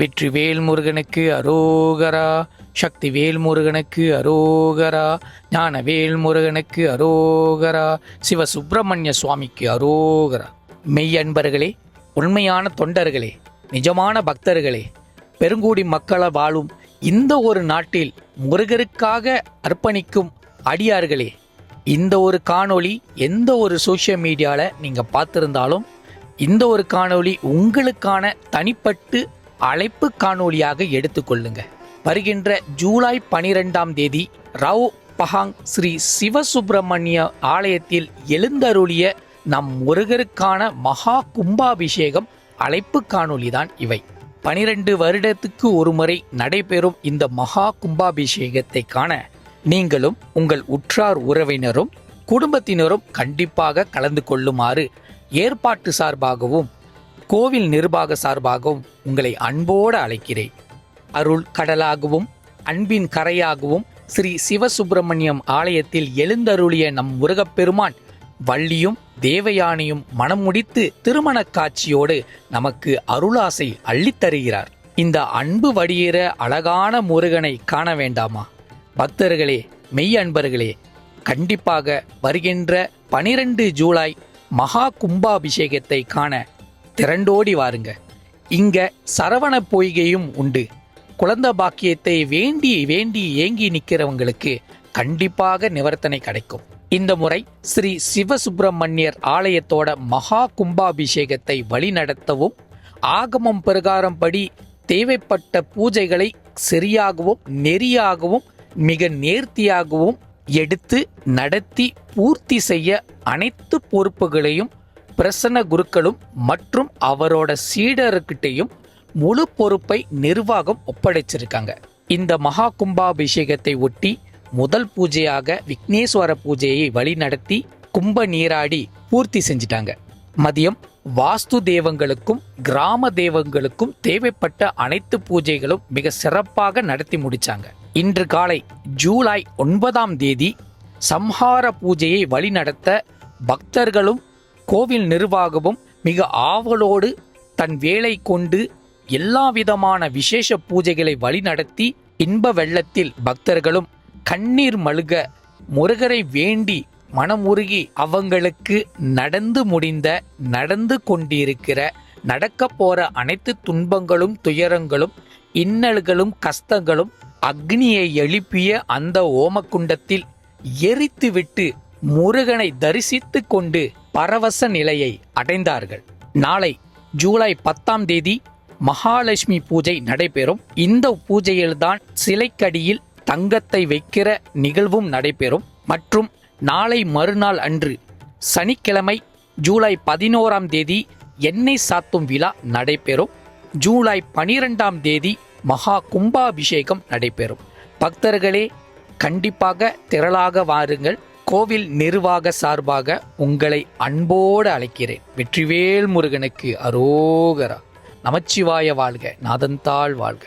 வெற்றிவேல் முருகனுக்கு அரோகரா. சக்திவேல் முருகனுக்கு அரோகரா. ஞானவேல் முருகனுக்கு அரோகரா. சிவசுப்பிரமணிய சுவாமிக்கு அரோகரா. மெய்யன்பர்களே, உண்மையான தொண்டர்களே, நிஜமான பக்தர்களே, பெருங்கூடி மக்களை வாழும் இந்த ஒரு நாட்டில் முருகருக்காக அர்ப்பணிக்கும் அடியார்களே, இந்த ஒரு காணொளி எந்த ஒரு சோஷியல் மீடியாவில் நீங்கள் பார்த்துருந்தாலும் இந்த ஒரு காணொளி உங்களுக்கான தனிப்பட்டு அழைப்பு காணொளியாக எடுத்துக்கொள்ளுங்க. வருகின்ற ஜூலை 12ஆம் தேதி ராவ் பஹாங் ஸ்ரீ சிவசுப்பிரமணிய ஆலயத்தில் எழுந்தருளிய நம் முருகருக்கான மகா கும்பாபிஷேகம் அழைப்பு காணொளிதான் இவை. 12 வருடத்துக்கு ஒரு முறை நடைபெறும் இந்த மகா கும்பாபிஷேகத்தை காண நீங்களும் உங்கள் உற்றார் உறவினரும் குடும்பத்தினரும் கண்டிப்பாக கலந்து கொள்ளுமாறு ஏற்பாட்டு சார்பாகவும் கோவில் நிர்வாக சார்பாகவும் உங்களை அன்போடு அழைக்கிறேன். அருள் கடலாகவும் அன்பின் கரையாகவும் ஸ்ரீ சிவசுப்பிரமணியம் ஆலயத்தில் எழுந்தருளிய நம் முருகப்பெருமான் வள்ளியும் தேவயானையும் மனம் முடித்து திருமண காட்சியோடு நமக்கு அருளாசை அள்ளித்தருகிறார். இந்த அன்பு வடிகிற அழகான முருகனை காண வேண்டாமா? பக்தர்களே, மெய் அன்பர்களே, கண்டிப்பாக வருகின்ற 12 ஜூலை மகா கும்பாபிஷேகத்தை காண திரண்டோடி வாருங்க. இங்க சரவண பொய்கையும் உண்டு. குழந்தை பாக்கியத்தை வேண்டி வேண்டி ஏங்கி நிற்கிறவங்களுக்கு கண்டிப்பாக நிவர்த்தனை கிடைக்கும். இந்த முறை ஸ்ரீ சிவசுப்பிரமணியர் ஆலயத்தோட மகா கும்பாபிஷேகத்தை வழிநடத்தவும் ஆகமம் பிரகாரம் படி தேவைப்பட்ட பூஜைகளை சரியாகவும் நெறியாகவும் மிக நேர்த்தியாகவும் எடுத்து நடத்தி பூர்த்தி செய்ய அனைத்து பொறுப்புகளையும் பிரசன்ன குருக்களும் மற்றும் அவரோட சீடர்கிட்டையும் முழு பொறுப்பை நிர்வாகம் ஒப்படைச்சிருக்காங்க. இந்த மகா கும்பாபிஷேகத்தை ஒட்டி முதல் பூஜையாக விக்னேஸ்வர பூஜையை வழிநடத்தி கும்ப நீராடி பூர்த்தி செஞ்சிட்டாங்க. மதியம் வாஸ்து தெய்வங்களுக்கும் கிராம தெய்வங்களுக்கும் தேவைப்பட்ட அனைத்து பூஜைகளும் மிக சிறப்பாக நடத்தி முடிச்சாங்க. இன்று காலை ஜூலை 9ஆம் தேதி சம்ஹார பூஜையை வழிநடத்த பக்தர்களும் கோவில் நிர்வாகமும் மிக ஆவலோடு தன் வேலை கொண்டு எல்லா விதமான விசேஷ பூஜைகளை வழிநடத்தி இன்ப வெள்ளத்தில் பக்தர்களும் கண்ணீர் மல்க முருகரை வேண்டி மனமுருகி அவங்களுக்கு நடந்து கொண்டிருக்கிற நடக்க போற அனைத்து துன்பங்களும் துயரங்களும் இன்னல்களும் கஷ்டங்களும் அக்னியை எழுப்பிய அந்த ஓமக்குண்டத்தில் எரித்துவிட்டு முருகனை தரிசித்து கொண்டு பரவச நிலையை அடைந்தார்கள். நாளை ஜூலை 10ஆம் தேதி மகாலட்சுமி பூஜை நடைபெறும். இந்த பூஜையில்தான் சிலைக்கடியில் தங்கத்தை வைக்கிற நிகழ்வும் நடைபெறும். மற்றும் நாளை மறுநாள் அன்று சனிக்கிழமை ஜூலை 11ஆம் தேதி எண்ணெய் சாத்தும் விழா நடைபெறும். ஜூலை 12ஆம் தேதி மகா கும்பாபிஷேகம் நடைபெறும். பக்தர்களே, கண்டிப்பாக திரளாக வாருங்கள். கோவில் நிர்வாக சார்பாக உங்களை அன்போடு அழைக்கிறேன். வெற்றிவேல் முருகனுக்கு அரோகரா. நமச்சிவாய வாழ்க, நாதந்தாள் வாழ்க.